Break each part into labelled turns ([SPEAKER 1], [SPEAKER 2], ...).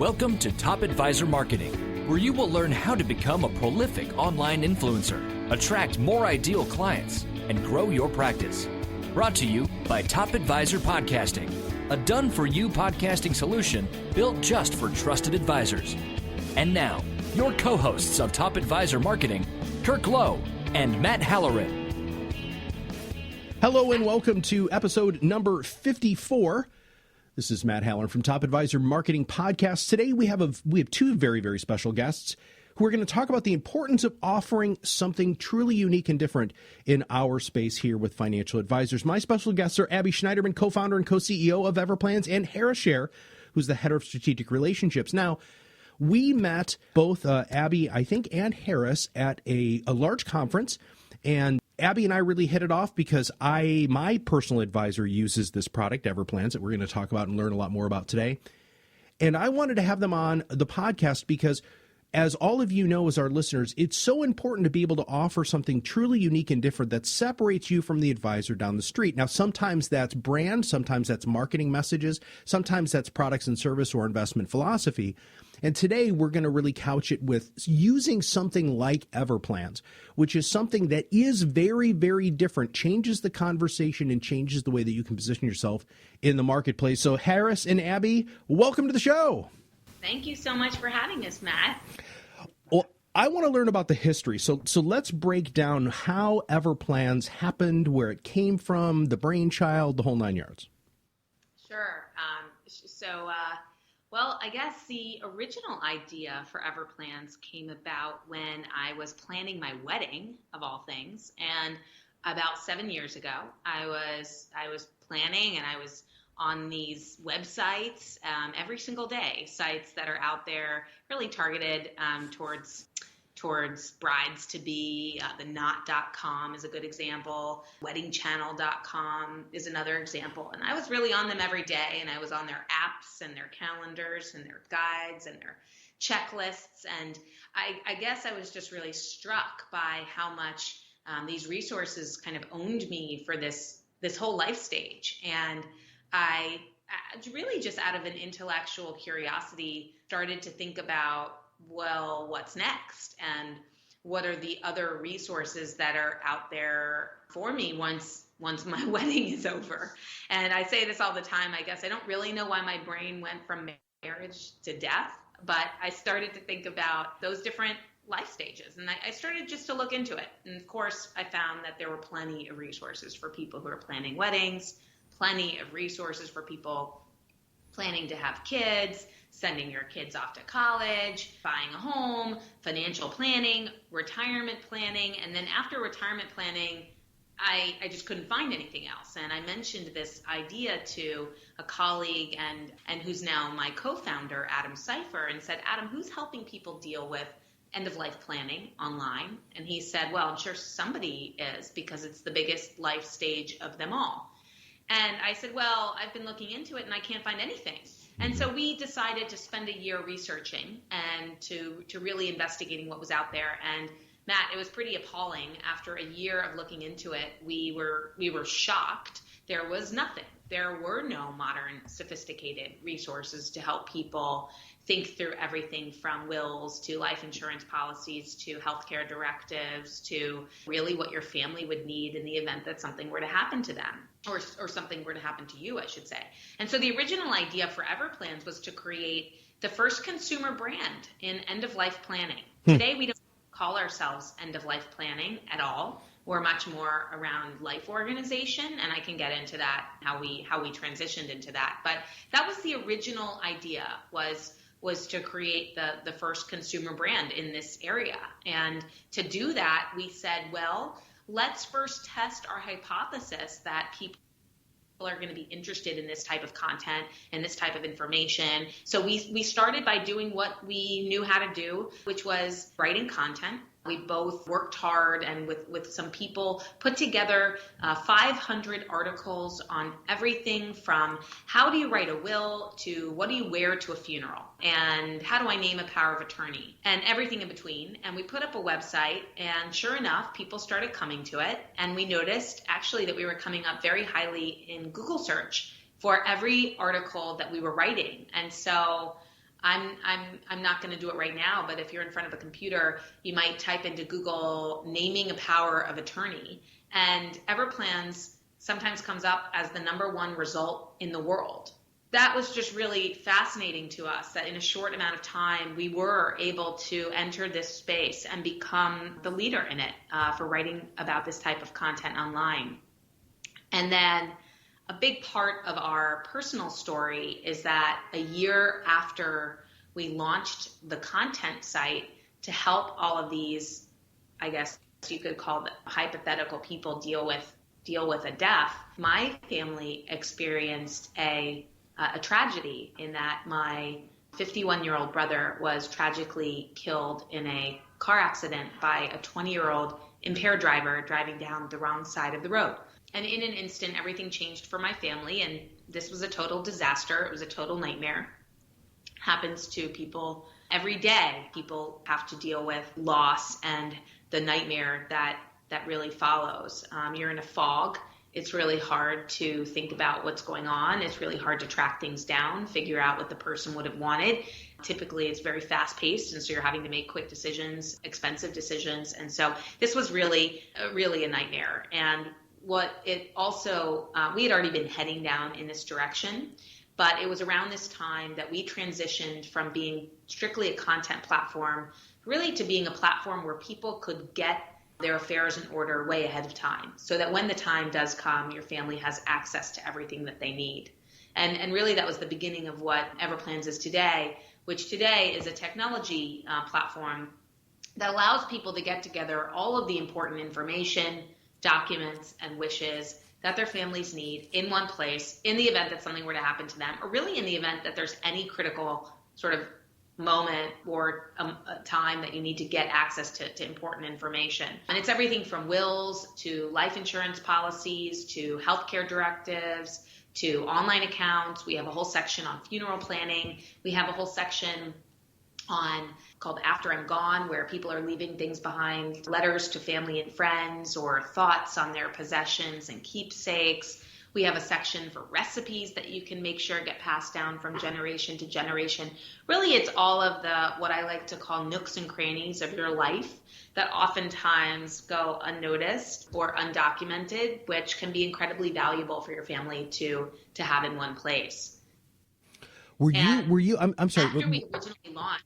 [SPEAKER 1] Welcome to Top Advisor Marketing, where you will learn how to become a prolific online influencer, attract more ideal clients, and grow your practice. Brought to you by Top Advisor Podcasting, a done-for-you podcasting solution built just for trusted advisors. And now, your co-hosts of Top Advisor Marketing, Kirk Lowe and Matt Halloran.
[SPEAKER 2] Hello and welcome to episode number 54. This is Matt Halloran from Top Advisor Marketing Podcast. Today we have two very, very special guests who are going to talk about the importance of offering something truly unique and different in our space here with financial advisors. My special guests are Abby Schnidermann, co-founder and co-CEO of EverPlans, and Scher, who's the head of strategic relationships. Now, we met both Abby, I think, and Harris at a large conference, and Abby and I really hit it off because my personal advisor uses this product, EverPlans, that we're going to talk about and learn a lot more about today. And I wanted to have them on the podcast because, as all of you know as our listeners, it's so important to be able to offer something truly unique and different that separates you from the advisor down the street. Now, sometimes that's brand, sometimes that's marketing messages, sometimes that's products and service or investment philosophy. And today we're going to really couch it with using something like EverPlans, which is something that is very, very different, changes the conversation and changes the way that you can position yourself in the marketplace. So Harris and Abby, welcome to the show.
[SPEAKER 3] Thank you so much for having us, Matt.
[SPEAKER 2] Well, I want to learn about the history. So let's break down how EverPlans happened, where it came from, the brainchild, the whole nine yards.
[SPEAKER 3] Sure. Well, I guess the original idea for EverPlans came about when I was planning my wedding, of all things, and about 7 years ago, I was planning, and I was on these websites every single day, sites that are out there really targeted towards brides-to-be. The knot.com is a good example. Weddingchannel.com is another example. And I was really on them every day, and I was on their apps and their calendars and their guides and their checklists. And I guess I was just really struck by how much these resources kind of owned me for this whole life stage. And I really just out of an intellectual curiosity started to think about, well, what's next? And what are the other resources that are out there for me once my wedding is over? And I say this all the time. I guess I don't really know why my brain went from marriage to death, but I started to think about those different life stages. And I started just to look into it. And of course, I found that there were plenty of resources for people who are planning weddings, plenty of resources for people planning to have kids, sending your kids off to college, buying a home, financial planning, retirement planning. And then after retirement planning, I just couldn't find anything else. And I mentioned this idea to a colleague and who's now my co-founder, Adam Seifer, and said, Adam, who's helping people deal with end-of-life planning online? And he said, well, I'm sure somebody is, because it's the biggest life stage of them all. And I said, well, I've been looking into it and I can't find anything. And so we decided to spend a year researching and to really investigating what was out there. And Matt, it was pretty appalling. After a year of looking into it, we were shocked. There was nothing. There were no modern, sophisticated resources to help people think through everything from wills to life insurance policies to healthcare directives to really what your family would need in the event that something were to happen to them or something were to happen to you, I should say. And so the original idea for EverPlans was to create the first consumer brand in end-of-life planning. Today, we don't call ourselves end-of-life planning at all. We're much more around life organization, and I can get into that, how we transitioned into that. But that was the original idea, was to create the first consumer brand in this area. And to do that, we said, well, let's first test our hypothesis that people are going to be interested in this type of content and this type of information. So we started by doing what we knew how to do, which was writing content. We both worked hard and with some people put together 500 articles on everything from how do you write a will to what do you wear to a funeral and how do I name a power of attorney and everything in between. And we put up a website, and sure enough, people started coming to it. And we noticed actually that we were coming up very highly in Google search for every article that we were writing. And so I'm not going to do it right now, but if you're in front of a computer, you might type into Google naming a power of attorney, and EverPlans sometimes comes up as the #1 result in the world. That was just really fascinating to us, that in a short amount of time, we were able to enter this space and become the leader in it for writing about this type of content online. And then a big part of our personal story is that a year after we launched the content site to help all of these, I guess you could call them hypothetical people deal with a death, my family experienced a tragedy in that my 51-year-old brother was tragically killed in a car accident by a 20-year-old impaired driver driving down the wrong side of the road. And in an instant, everything changed for my family, and this was a total disaster. It was a total nightmare. Happens to people every day. People have to deal with loss and the nightmare that really follows. You're in a fog. It's really hard to think about what's going on. It's really hard to track things down, figure out what the person would have wanted. Typically, it's very fast-paced, and so you're having to make quick decisions, expensive decisions. And so this was really a nightmare. And what it also, we had already been heading down in this direction, but it was around this time that we transitioned from being strictly a content platform really to being a platform where people could get their affairs in order way ahead of time, so that when the time does come, your family has access to everything that they need. And really that was the beginning of what EverPlans is today, which today is a technology platform that allows people to get together all of the important information, documents, and wishes that their families need in one place in the event that something were to happen to them, or really in the event that there's any critical sort of moment or a time that you need to get access to important information. And it's everything from wills to life insurance policies to healthcare directives to online accounts. We have a whole section on funeral planning. We have a whole section called After I'm Gone, where people are leaving things behind, letters to family and friends, or thoughts on their possessions and keepsakes. We have a section for recipes that you can make sure get passed down from generation to generation. Really, it's all of what I like to call nooks and crannies of your life that oftentimes go unnoticed or undocumented, which can be incredibly valuable for your family to have in one place.
[SPEAKER 2] I'm sorry.
[SPEAKER 3] After we originally launched.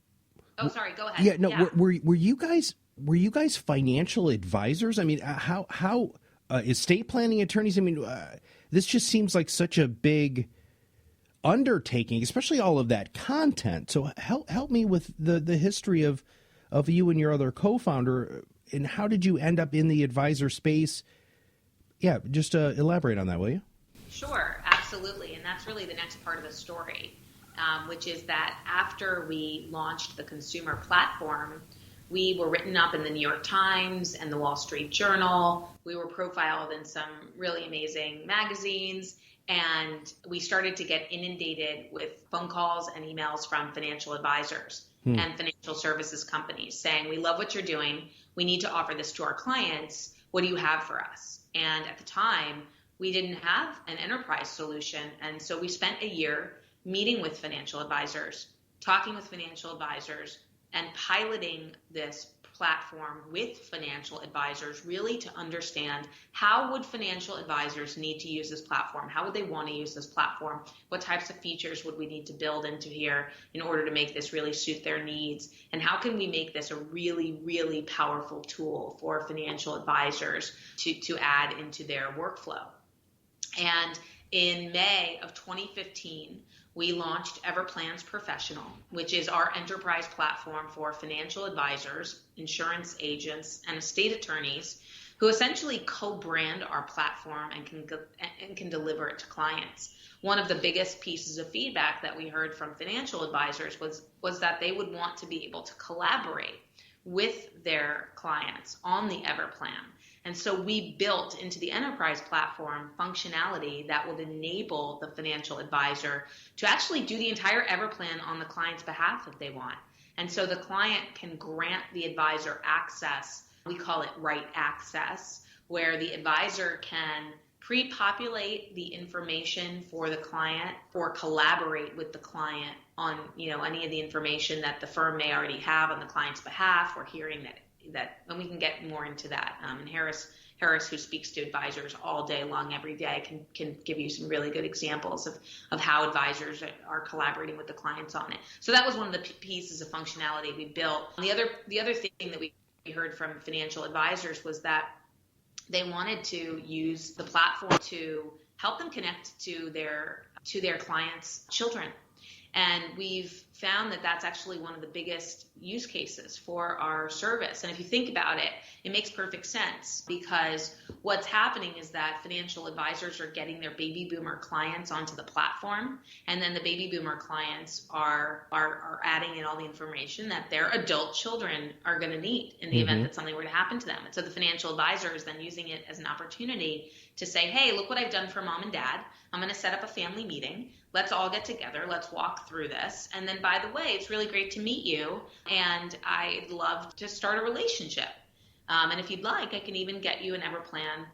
[SPEAKER 3] Oh, sorry. Go ahead.
[SPEAKER 2] Yeah, no. Yeah. Were you guys financial advisors? I mean, how estate planning attorneys? I mean, this just seems like such a big undertaking, especially all of that content. So help me with the history of you and your other co-founder, and how did you end up in the advisor space? Yeah, just elaborate on that, will you?
[SPEAKER 3] Sure, absolutely. And that's really the next part of the story. Which is that after we launched the consumer platform, we were written up in the New York Times and the Wall Street Journal. We were profiled in some really amazing magazines, and we started to get inundated with phone calls and emails from financial advisors and financial services companies saying, we love what you're doing. We need to offer this to our clients. What do you have for us? And at the time, we didn't have an enterprise solution. And so we spent a year meeting with financial advisors, talking with financial advisors, and piloting this platform with financial advisors, really to understand how would financial advisors need to use this platform? How would they want to use this platform? What types of features would we need to build into here in order to make this really suit their needs? And how can we make this a really, really powerful tool for financial advisors to add into their workflow? And in May of 2015, we launched EverPlans Professional, which is our enterprise platform for financial advisors, insurance agents, and estate attorneys who essentially co-brand our platform and can deliver it to clients. One of the biggest pieces of feedback that we heard from financial advisors was that they would want to be able to collaborate with their clients on the EverPlan. And so we built into the enterprise platform functionality that would enable the financial advisor to actually do the entire EverPlan on the client's behalf if they want. And so the client can grant the advisor access. We call it right access, where the advisor can pre-populate the information for the client or collaborate with the client on, any of the information that the firm may already have on the client's behalf, or hearing that, and we can get more into that. And Harris, who speaks to advisors all day long, every day, can give you some really good examples of how advisors are collaborating with the clients on it. So that was one of the pieces of functionality we built. The other thing that we heard from financial advisors was that they wanted to use the platform to help them connect to their clients' children. And we've found that that's actually one of the biggest use cases for our service. And if you think about it, it makes perfect sense, because what's happening is that financial advisors are getting their baby boomer clients onto the platform, and then the baby boomer clients are adding in all the information that their adult children are going to need in the event that something were to happen to them. And so the financial advisor is then using it as an opportunity to say, hey, look what I've done for mom and dad. I'm going to set up a family meeting. Let's all get together. Let's walk through this. And then, by the way, it's really great to meet you, and I'd love to start a relationship. And if you'd like, I can even get you an EverPlan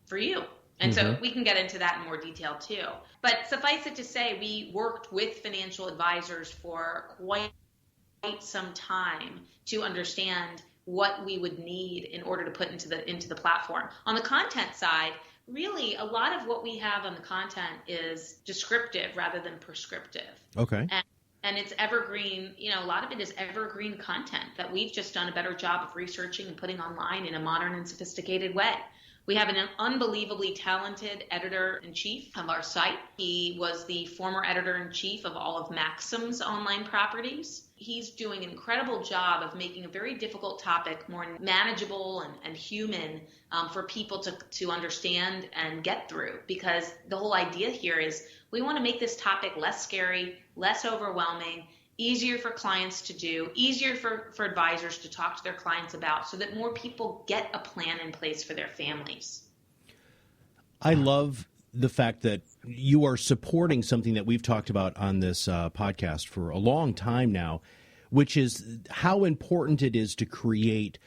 [SPEAKER 3] for you. And so we can get into that in more detail too. But suffice it to say, we worked with financial advisors for quite some time to understand what we would need in order to put into the platform. On the content side, really, a lot of what we have on the content is descriptive rather than prescriptive.
[SPEAKER 2] Okay.
[SPEAKER 3] And it's evergreen, a lot of it is evergreen content that we've just done a better job of researching and putting online in a modern and sophisticated way. We have an unbelievably talented editor-in-chief of our site. He was the former editor-in-chief of all of Maxim's online properties. He's doing an incredible job of making a very difficult topic more manageable and human for people to understand and get through, because the whole idea here is we want to make this topic less scary, less overwhelming, easier for clients to do, easier for advisors to talk to their clients about, so that more people get a plan in place for their families.
[SPEAKER 2] I love the fact that you are supporting something that we've talked about on this podcast for a long time now, which is how important it is to create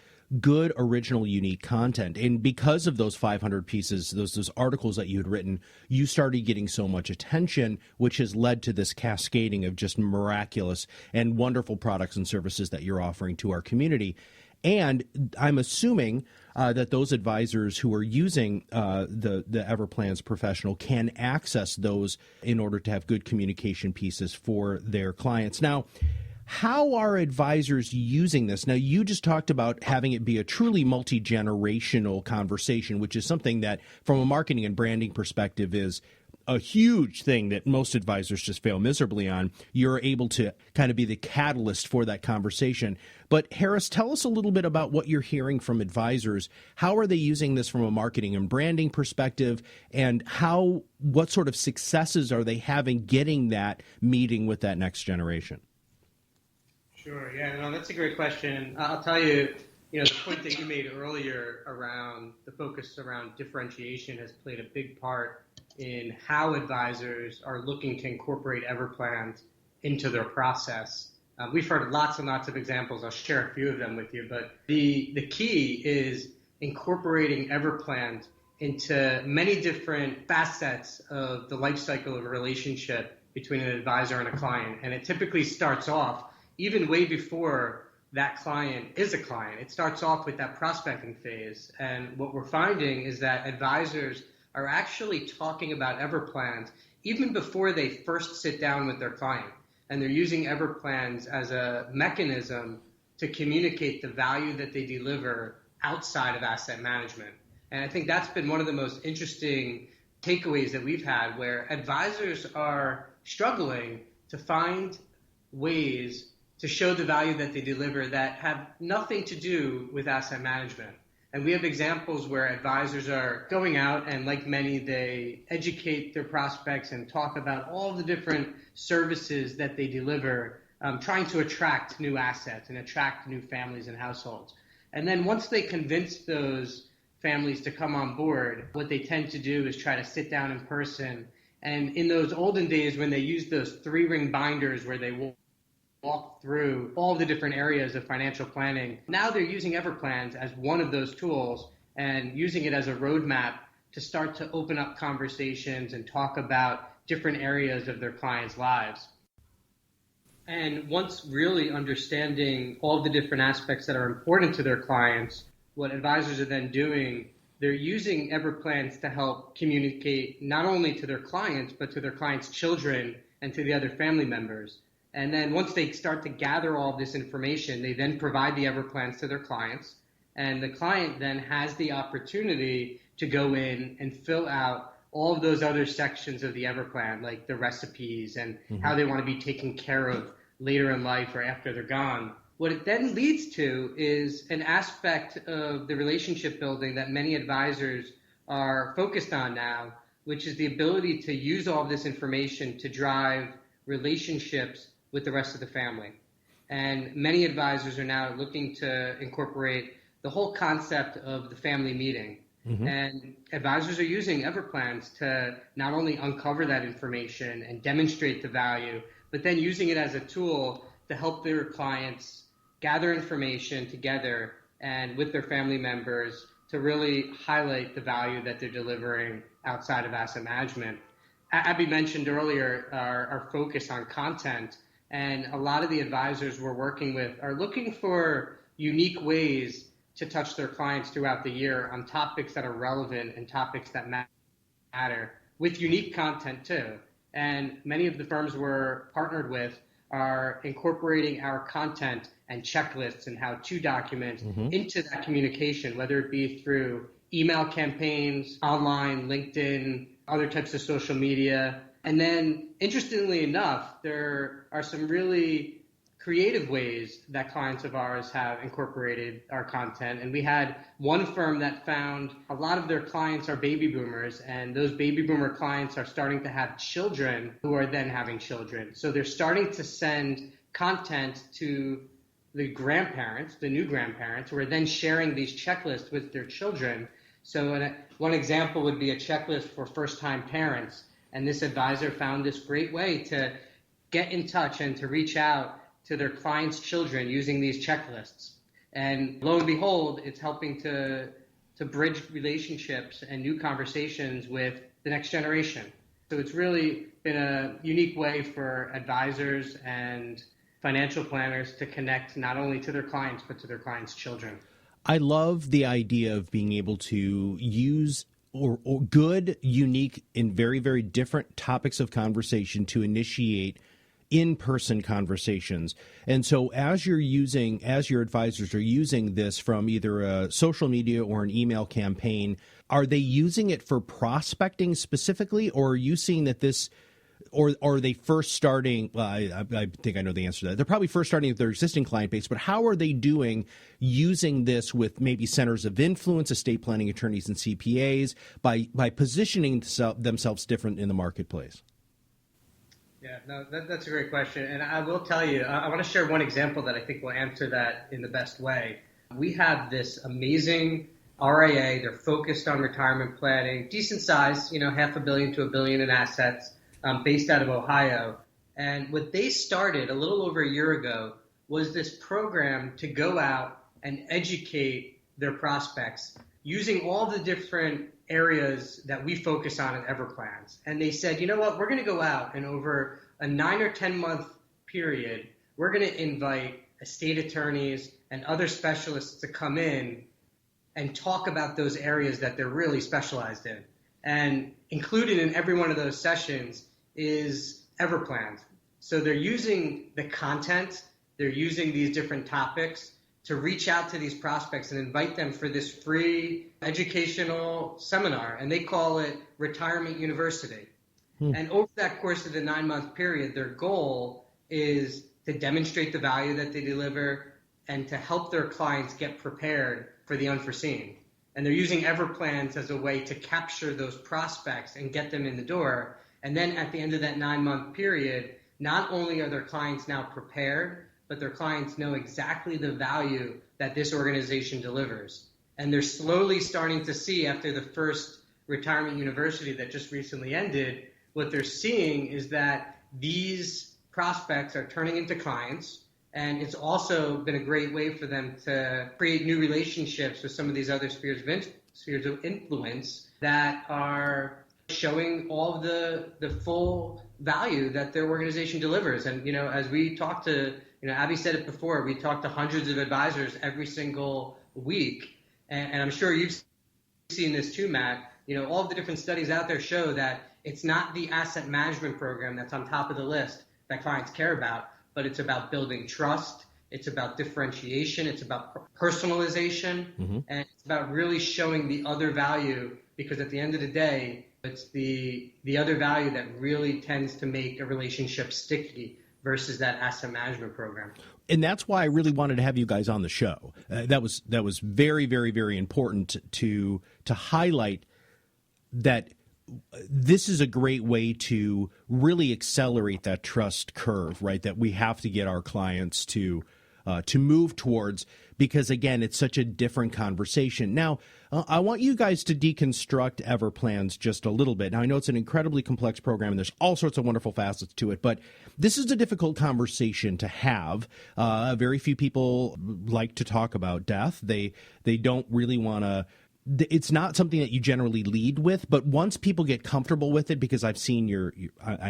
[SPEAKER 2] good, original, unique content. And because of those 500 pieces, those articles that you had written, you started getting so much attention, which has led to this cascading of just miraculous and wonderful products and services that you're offering to our community. And I'm assuming that those advisors who are using the EverPlans Professional can access those in order to have good communication pieces for their clients. Now, how are advisors using this? Now, you just talked about having it be a truly multi-generational conversation, which is something that, from a marketing and branding perspective, is a huge thing that most advisors just fail miserably on. You're able to kind of be the catalyst for that conversation. But Harris, tell us a little bit about what you're hearing from advisors. How are they using this from a marketing and branding perspective, and what sort of successes are they having getting that meeting with that next generation?
[SPEAKER 4] Sure. Yeah, no, that's a great question. I'll tell you, the point that you made earlier around the focus around differentiation has played a big part in how advisors are looking to incorporate EverPlans into their process. We've heard lots and lots of examples. I'll share a few of them with you, but the key is incorporating EverPlans into many different facets of the life cycle of a relationship between an advisor and a client. And it typically starts off even way before that client is a client. It starts off with that prospecting phase. And what we're finding is that advisors are actually talking about EverPlans even before they first sit down with their client. And they're using EverPlans as a mechanism to communicate the value that they deliver outside of asset management. And I think that's been one of the most interesting takeaways that we've had, where advisors are struggling to find ways to show the value that they deliver that have nothing to do with asset management. And we have examples where advisors are going out and, like many, they educate their prospects and talk about all the different services that they deliver, trying to attract new assets and attract new families and households. And then once they convince those families to come on board, what they tend to do is try to sit down in person. And in those olden days when they used those 3-ring binders where they walk through all the different areas of financial planning, now they're using EverPlans as one of those tools and using it as a roadmap to start to open up conversations and talk about different areas of their clients' lives. And once really understanding all the different aspects that are important to their clients, what advisors are then doing, they're using EverPlans to help communicate not only to their clients, but to their clients' children and to the other family members. And then once they start to gather all this information, they then provide the EverPlans to their clients. And the client then has the opportunity to go in and fill out all of those other sections of the EverPlan, like the recipes and how they want to be taken care of later in life or after they're gone. What it then leads to is an aspect of the relationship building that many advisors are focused on now, which is the ability to use all of this information to drive relationships with the rest of the family. And many advisors are now looking to incorporate the whole concept of the family meeting. And advisors are using EverPlans to not only uncover that information and demonstrate the value, but then using it as a tool to help their clients gather information together and with their family members to really highlight the value that they're delivering outside of asset management. Abby mentioned earlier our focus on content, and a lot of the advisors we're working with are looking for unique ways to touch their clients throughout the year on topics that are relevant and topics that matter, with unique content too. And many of the firms we're partnered with are incorporating our content and checklists and how-to documents into that communication, whether it be through email campaigns, online, LinkedIn, other types of social media. And then, interestingly enough, there are some really creative ways that clients of ours have incorporated our content. And we had one firm that found a lot of their clients are baby boomers, and those baby boomer clients are starting to have children who are then having children. So they're starting to send content to the grandparents, the new grandparents, who are then sharing these checklists with their children. So one example would be a checklist for first-time parents. And this advisor found this great way to get in touch and to reach out to their clients' children using these checklists. And lo and behold, it's helping to bridge relationships and new conversations with the next generation. So it's really been a unique way for advisors and financial planners to connect not only to their clients, but to their clients' children.
[SPEAKER 2] I love the idea of being able to use or good, unique, and very, very different topics of conversation to initiate in-person conversations. And so as your advisors are using this from either a social media or an email campaign, are they using it for prospecting specifically, or are you seeing that this, or are they first starting, well, I think I know the answer to that. They're probably first starting with their existing client base, but how are they doing using this with maybe centers of influence, estate planning attorneys and CPAs by positioning themselves different in the marketplace?
[SPEAKER 4] Yeah, no, that's a great question. And I will tell you, I want to share one example that I think will answer that in the best way. We have this amazing RIA. They're focused on retirement planning, decent size, $500 million to $1 billion in assets, based out of Ohio. And what they started a little over a year ago was this program to go out and educate their prospects using all the different areas that we focus on at EverPlans. And they said, you know what, we're going to go out and over a 9 or 10 month period, we're going to invite estate attorneys and other specialists to come in and talk about those areas that they're really specialized in. And included in every one of those sessions is EverPlans. So they're using the content, they're using these different topics to reach out to these prospects and invite them for this free educational seminar, and they call it Retirement University. And over that course of the 9-month period, their goal is to demonstrate the value that they deliver and to help their clients get prepared for the unforeseen. And they're using EverPlans as a way to capture those prospects and get them in the door. And then at the end of that 9-month period, not only are their clients now prepared, but their clients know exactly the value that this organization delivers. And they're slowly starting to see, after the first Retirement University that just recently ended, what they're seeing is that these prospects are turning into clients. And it's also been a great way for them to create new relationships with some of these other spheres of spheres of influence that are showing all of the full value that their organization delivers. And, as we talk to, Abby said it before, we talk to hundreds of advisors every single week. And I'm sure you've seen this too, Matt. All of the different studies out there show that it's not the asset management program that's on top of the list that clients care about, but it's about building trust. It's about differentiation. It's about personalization. And it's about really showing the other value, because at the end of the day, it's the other value that really tends to make a relationship sticky versus that asset management program.
[SPEAKER 2] And that's why I really wanted to have you guys on the show. That was very, very, very important to highlight that this is a great way to really accelerate that trust curve, right? That we have to get our clients to move towards, because again, it's such a different conversation. Now, I want you guys to deconstruct EverPlans just a little bit. Now, I know it's an incredibly complex program and there's all sorts of wonderful facets to it, but this is a difficult conversation to have. Very few people like to talk about death. They don't really want to. It's not something that you generally lead with, but once people get comfortable with it, because I've seen I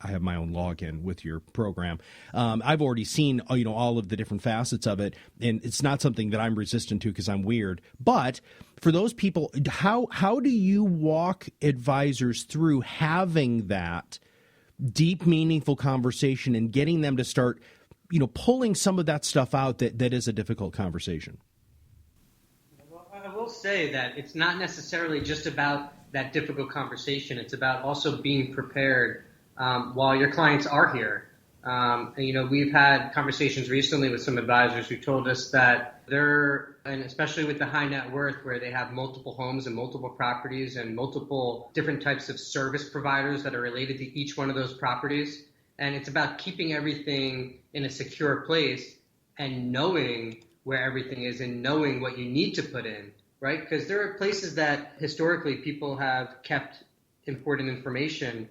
[SPEAKER 2] have my own login with your program. I've already seen, all of the different facets of it, and it's not something that I'm resistant to because I'm weird. But for those people, how do you walk advisors through having that deep, meaningful conversation and getting them to start, pulling some of that stuff out that is a difficult conversation?
[SPEAKER 4] I will say that it's not necessarily just about that difficult conversation. It's about also being prepared while your clients are here. And, we've had conversations recently with some advisors who told us that and especially with the high net worth, where they have multiple homes and multiple properties and multiple different types of service providers that are related to each one of those properties. And it's about keeping everything in a secure place and knowing where everything is and knowing what you need to put in, right? Because there are places that historically people have kept important information.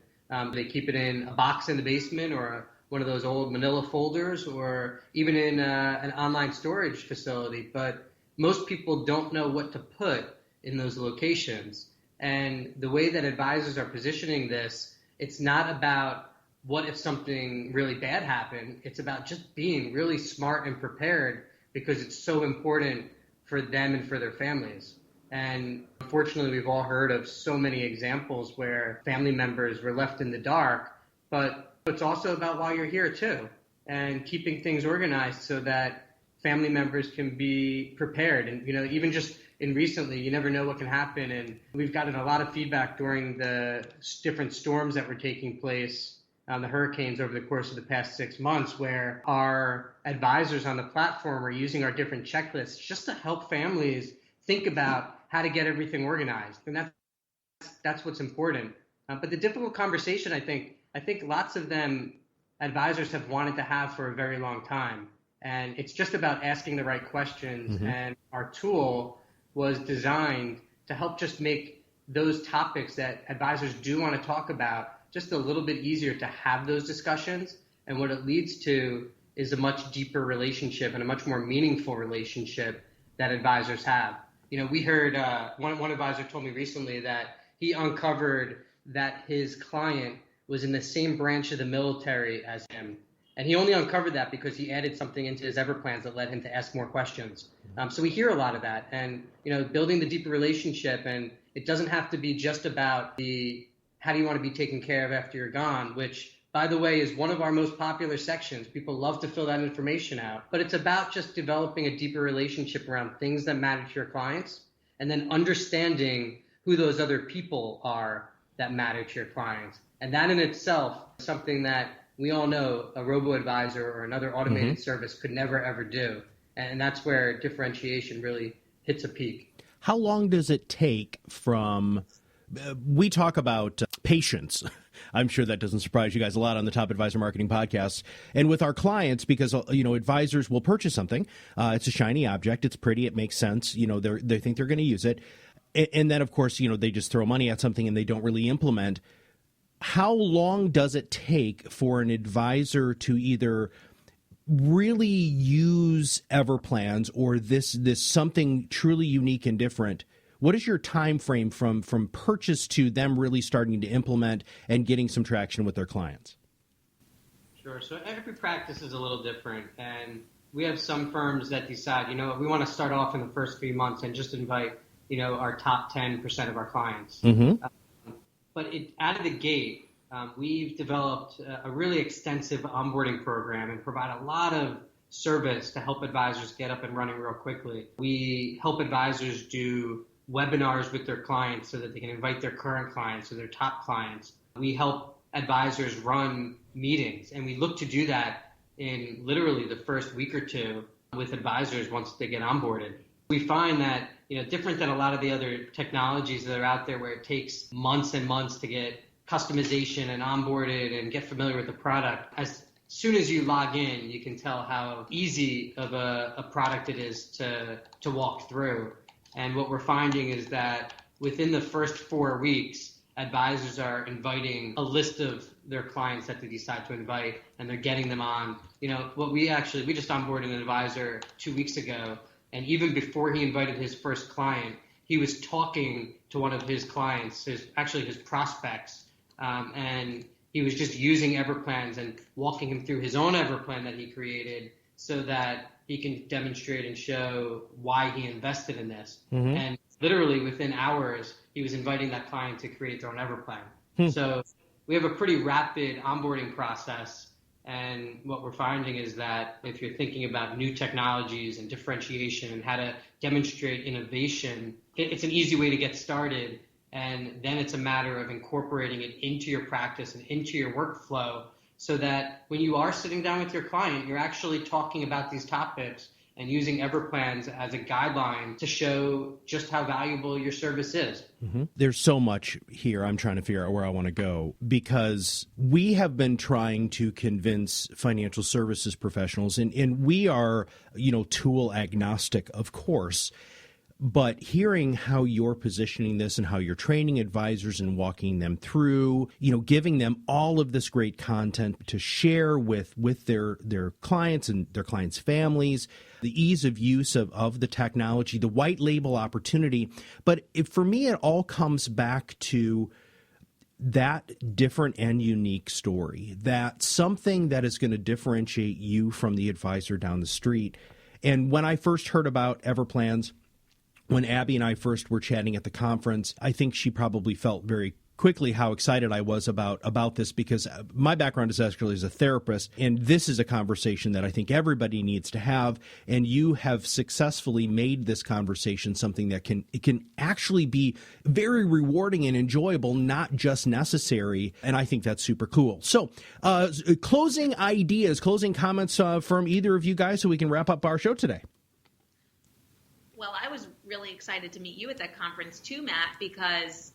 [SPEAKER 4] They keep it in a box in the basement or one of those old manila folders, or even in an online storage facility. But most people don't know what to put in those locations. And the way that advisors are positioning this, it's not about what if something really bad happened. It's about just being really smart and prepared, because it's so important for them and for their families. And unfortunately, we've all heard of so many examples where family members were left in the dark, but it's also about why you're here too, and keeping things organized so that family members can be prepared. And, even just recently, you never know what can happen. And we've gotten a lot of feedback during the different storms that were taking place, the hurricanes over the course of the past 6 months, where our advisors on the platform are using our different checklists just to help families think about how to get everything organized. And that's what's important. But the difficult conversation, I think lots of them advisors have wanted to have for a very long time. And it's just about asking the right questions. And our tool was designed to help just make those topics that advisors do want to talk about just a little bit easier to have those discussions. And what it leads to is a much deeper relationship and a much more meaningful relationship that advisors have. We heard one advisor told me recently that he uncovered that his client was in the same branch of the military as him. And he only uncovered that because he added something into his EverPlans that led him to ask more questions. So we hear a lot of that. And, building the deeper relationship, and it doesn't have to be just about how do you want to be taken care of after you're gone, which, by the way, is one of our most popular sections. People love to fill that information out. But it's about just developing a deeper relationship around things that matter to your clients, and then understanding who those other people are that matter to your clients. And that in itself is something that we all know a robo-advisor or another automated service could never, ever do. And that's where differentiation really hits a peak.
[SPEAKER 2] How long does it take from we talk about patience. I'm sure that doesn't surprise you guys a lot on the Top Advisor Marketing Podcast. And with our clients, because, advisors will purchase something. It's a shiny object. It's pretty. It makes sense. They think they're going to use it. And then, of course, they just throw money at something and they don't really implement. How long does it take for an advisor to either really use EverPlans or this something truly unique and different What is your time frame from purchase to them really starting to implement and getting some traction with their clients?
[SPEAKER 4] Sure. So every practice is a little different, and we have some firms that decide, we want to start off in the first 3 months and just invite, our top 10% of our clients. But out of the gate, we've developed a really extensive onboarding program and provide a lot of service to help advisors get up and running real quickly. We help advisors do webinars with their clients so that they can invite their current clients or their top clients. We help advisors run meetings, and we look to do that in literally the first week or two with advisors once they get onboarded. We find that, different than a lot of the other technologies that are out there where it takes months and months to get customization and onboarded and get familiar with the product. As soon as you log in, you can tell how easy of a product it is to walk through. And what we're finding is that within the first 4 weeks, advisors are inviting a list of their clients that they decide to invite, and they're getting them on. We just onboarded an advisor 2 weeks ago, and even before he invited his first client, he was talking to one of his clients, his prospects, and he was just using EverPlans and walking him through his own EverPlan that he created so that he can demonstrate and show why he invested in this. And literally within hours, he was inviting that client to create their own EverPlan. So we have a pretty rapid onboarding process. And what we're finding is that if you're thinking about new technologies and differentiation and how to demonstrate innovation, it's an easy way to get started. And then it's a matter of incorporating it into your practice and into your workflow so that when you are sitting down with your client, you're actually talking about these topics and using EverPlans as a guideline to show just how valuable your service is. There's
[SPEAKER 2] so much here. I'm trying to figure out where I want to go, because we have been trying to convince financial services professionals, and we are, tool agnostic, of course. But hearing how you're positioning this and how you're training advisors and walking them through, giving them all of this great content to share with their clients and their clients' families, the ease of use of the technology, the white label opportunity. But for me, it all comes back to that different and unique story, that something that is going to differentiate you from the advisor down the street. And when I first heard about EverPlans, when Abby and I first were chatting at the conference, I think she probably felt very quickly how excited I was about this, because my background is actually as a therapist, and this is a conversation that I think everybody needs to have, and you have successfully made this conversation something that can actually be very rewarding and enjoyable, not just necessary, and I think that's super cool. So, closing ideas, closing comments from either of you guys so we can wrap up our show today.
[SPEAKER 3] Well, I was really excited to meet you at that conference too, Matt, because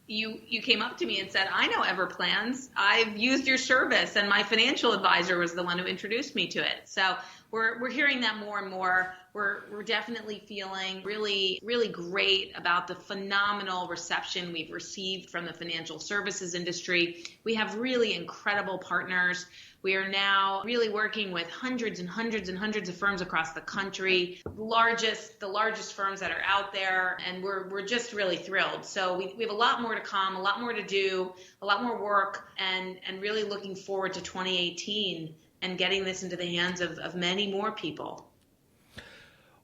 [SPEAKER 3] you came up to me and said, I know EverPlans. I've used your service, and my financial advisor was the one who introduced me to it. So we're hearing that more and more. We're definitely feeling really, really great about the phenomenal reception we've received from the financial services industry. We have really incredible partners. We are now really working with hundreds and hundreds and hundreds of firms across the country, the largest firms that are out there, and we're just really thrilled. So we have a lot more to come, a lot more to do, a lot more work, and really looking forward to 2018 and getting this into the hands of many more people.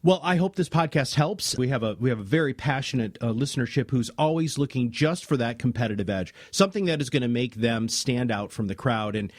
[SPEAKER 2] Well, I hope this podcast helps. We have a very passionate listenership who's always looking just for that competitive edge, something that is going to make them stand out from the crowd. And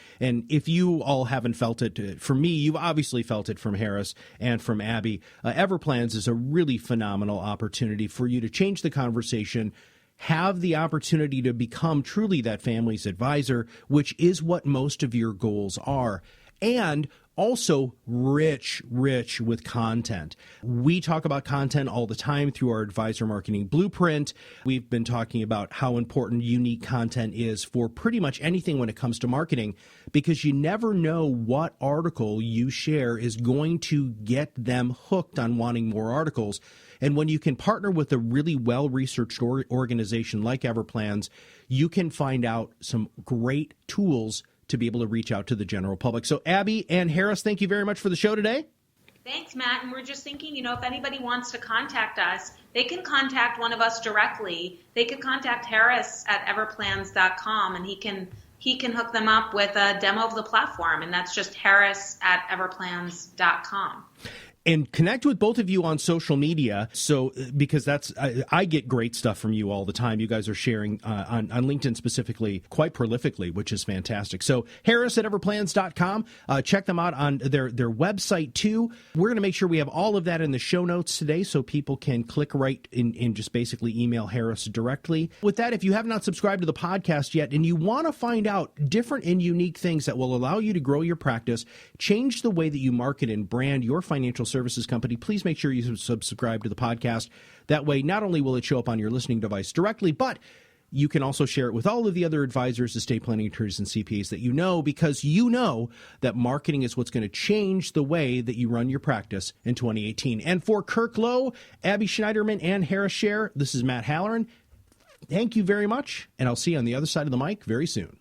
[SPEAKER 2] if you all haven't felt it, for me, you've obviously felt it from Harris and from Abby. EverPlans is a really phenomenal opportunity for you to change the conversation, have the opportunity to become truly that family's advisor, which is what most of your goals are. And also rich with content. We talk about content all the time through our Advisor Marketing Blueprint. We've been talking about how important unique content is for pretty much anything when it comes to marketing, because you never know what article you share is going to get them hooked on wanting more articles. And when you can partner with a really well-researched organization like EverPlans, you can find out some great tools to be able to reach out to the general public. So Abby and Harris, thank you very much for the show today.
[SPEAKER 3] Thanks, Matt. And we're just thinking, if anybody wants to contact us, they can contact one of us directly. They could contact Harris at EverPlans.com, and he can hook them up with a demo of the platform. And that's just Harris at EverPlans.com.
[SPEAKER 2] And connect with both of you on social media. So, because I get great stuff from you all the time. You guys are sharing on LinkedIn specifically quite prolifically, which is fantastic. So Harris at everplans.com. Check them out on their website too. We're going to make sure we have all of that in the show notes today so people can click right in and just basically email Harris directly. With that, if you have not subscribed to the podcast yet and you want to find out different and unique things that will allow you to grow your practice, change the way that you market and brand your financial services company, please make sure you subscribe to the podcast. That way, not only will it show up on your listening device directly, but you can also share it with all of the other advisors, estate planning attorneys, and CPAs that you know, because you know that marketing is what's going to change the way that you run your practice in 2018. And for Kirk Lowe, Abby Schnidermann, and Harris Scher, this is Matt Halloran. Thank you very much, and I'll see you on the other side of the mic very soon.